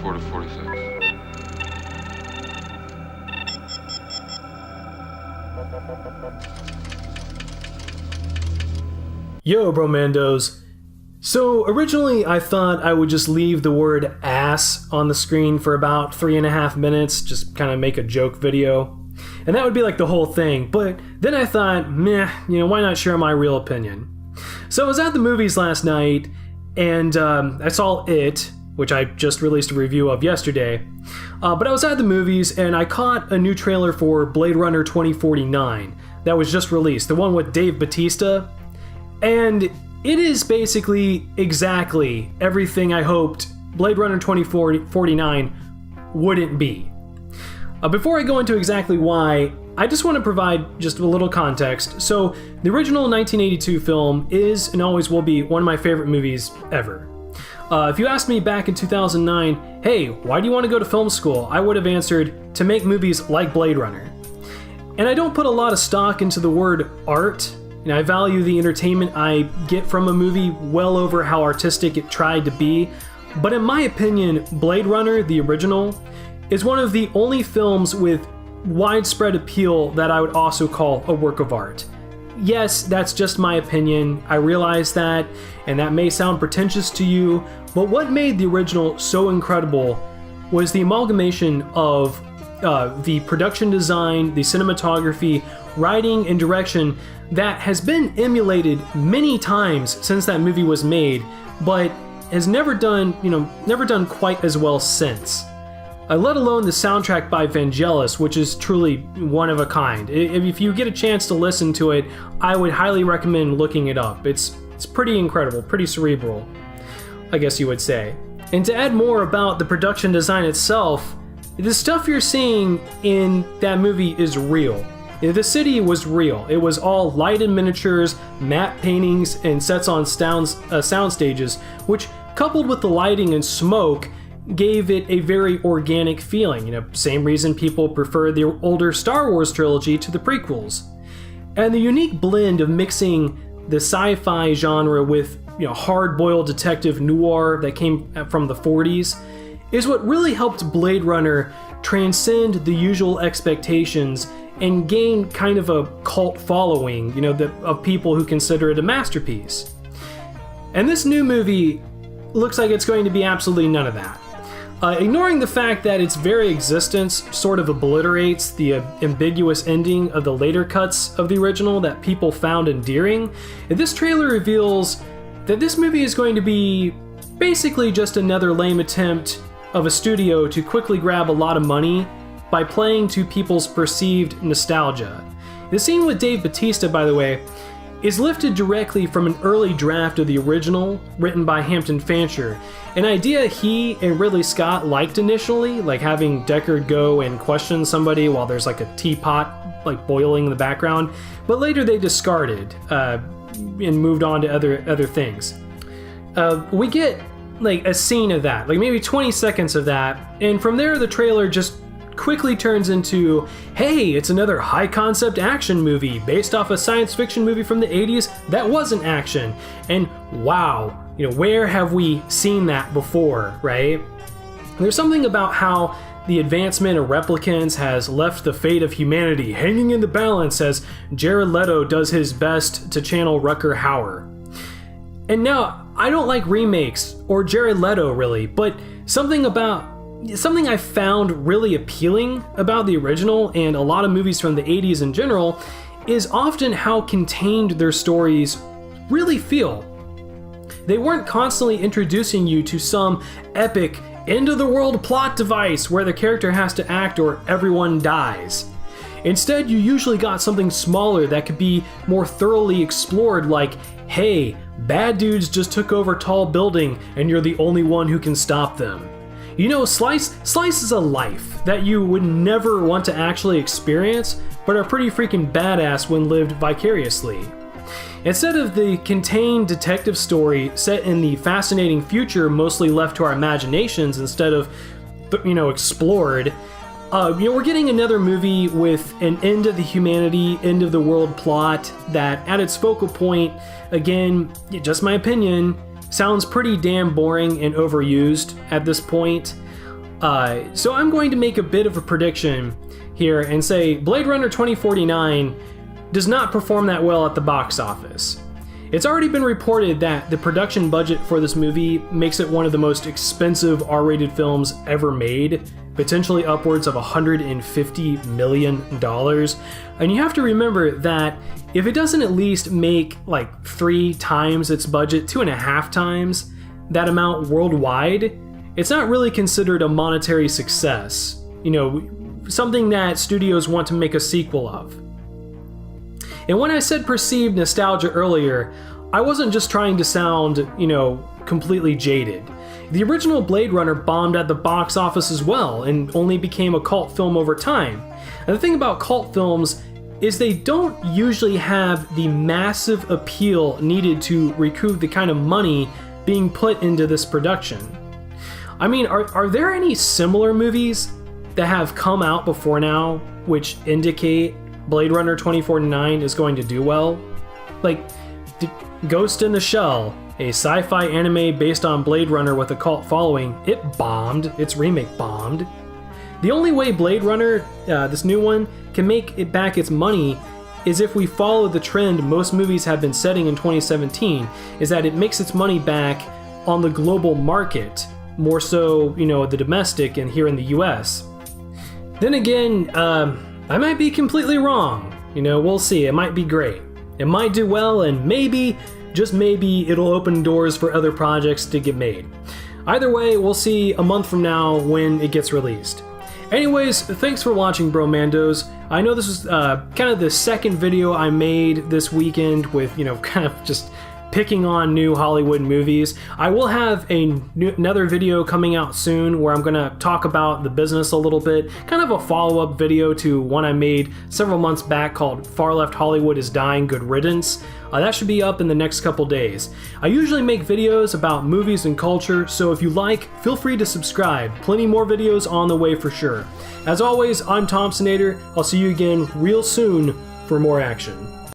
44 to 46. Yo, bromandos. So originally I thought I would just leave the word ass on the screen for about 3.5 minutes, just kind of make a joke video. And that would be like the whole thing, but then I thought, why not share my real opinion? So I was at the movies last night, and I saw It, which I just released a review of yesterday. But I was at the movies, and I caught a new trailer for Blade Runner 2049 that was just released, the one with Dave Bautista. And it is basically exactly everything I hoped Blade Runner 2049 wouldn't be. Before I go into exactly why, I just want to provide just a little context. So, the original 1982 film is and always will be one of my favorite movies ever. If you asked me back in 2009, hey, why do you want to go to film school? I would have answered, to make movies like Blade Runner. And I don't put a lot of stock into the word art. I value the entertainment I get from a movie well over how artistic it tried to be. But in my opinion, Blade Runner, the original, is one of the only films with widespread appeal that I would also call a work of art. Yes, that's just my opinion. I realize that, and that may sound pretentious to you, but what made the original so incredible was the amalgamation of the production design, the cinematography, writing, and direction that has been emulated many times since that movie was made, but has never done quite as well since. Let alone the soundtrack by Vangelis, which is truly one of a kind. If you get a chance to listen to it, I would highly recommend looking it up. It's pretty incredible, pretty cerebral, I guess you would say. And to add more about the production design itself, the stuff you're seeing in that movie is real. The city was real. It was all lighted miniatures, matte paintings, and sets on sound stages, which, coupled with the lighting and smoke, gave it a very organic feeling. Same reason people prefer the older Star Wars trilogy to the prequels. And the unique blend of mixing the sci-fi genre with hard-boiled detective noir that came from the 40s is what really helped Blade Runner transcend the usual expectations and gain kind of a cult following, of people who consider it a masterpiece. And this new movie looks like it's going to be absolutely none of that. Ignoring the fact that its very existence sort of obliterates the ambiguous ending of the later cuts of the original that people found endearing, this trailer reveals that this movie is going to be basically just another lame attempt of a studio to quickly grab a lot of money by playing to people's perceived nostalgia. The scene with Dave Bautista, by the way, is lifted directly from an early draft of the original written by Hampton Fancher, an idea he and Ridley Scott liked initially, like having Deckard go and question somebody while there's like a teapot boiling in the background, but later they discarded and moved on to other things. We get a scene of that, maybe 20 seconds of that, and from there the trailer just quickly turns into, hey, it's another high-concept action movie based off a science fiction movie from the 80s that wasn't action. And wow, where have we seen that before, right? There's something about how the advancement of replicants has left the fate of humanity hanging in the balance as Jared Leto does his best to channel Rutger Hauer. And now, I don't like remakes, or Jared Leto really, but something I found really appealing about the original and a lot of movies from the 80s in general is often how contained their stories really feel. They weren't constantly introducing you to some epic end-of-the-world plot device where the character has to act or everyone dies. Instead, you usually got something smaller that could be more thoroughly explored, like, hey, bad dudes just took over tall building and you're the only one who can stop them. Slices of life that you would never want to actually experience, but are pretty freaking badass when lived vicariously. Instead of the contained detective story set in the fascinating future mostly left to our imaginations instead of, explored, we're getting another movie with an end of the humanity, end of the world plot that at its focal point, again, just my opinion, sounds pretty damn boring and overused at this point. So I'm going to make a bit of a prediction here and say Blade Runner 2049 does not perform that well at the box office. It's already been reported that the production budget for this movie makes it one of the most expensive R-rated films ever made, potentially upwards of $150 million. And you have to remember that if it doesn't at least make like 3 times its budget, 2.5 times that amount worldwide, it's not really considered a monetary success. You know, something that studios want to make a sequel of. And when I said perceived nostalgia earlier, I wasn't just trying to sound, you know, completely jaded. The original Blade Runner bombed at the box office as well and only became a cult film over time. And the thing about cult films is they don't usually have the massive appeal needed to recoup the kind of money being put into this production. I mean, are there any similar movies that have come out before now which indicate Blade Runner 2049 is going to do well? Like, Ghost in the Shell, a sci-fi anime based on Blade Runner with a cult following, it bombed. Its remake bombed. The only way Blade Runner, this new one, can make it back its money is if we follow the trend most movies have been setting in 2017, is that it makes its money back on the global market, more so, you know, the domestic and here in the US. Then again, I might be completely wrong. You know, we'll see. It might be great. It might do well, and maybe, just maybe, it'll open doors for other projects to get made. Either way, we'll see a month from now when it gets released. Anyways, thanks for watching, Bromandos. I know this was kind of the second video I made this weekend with, you know, kind of just picking on new Hollywood movies. I will have another video coming out soon where I'm going to talk about the business a little bit, kind of a follow-up video to one I made several months back called Far Left Hollywood is Dying, Good Riddance. That should be up in the next couple days. I usually make videos about movies and culture, so if you like, feel free to subscribe. Plenty more videos on the way for sure. As always, I'm THOMPSONATOR. I'll see you again real soon for more action.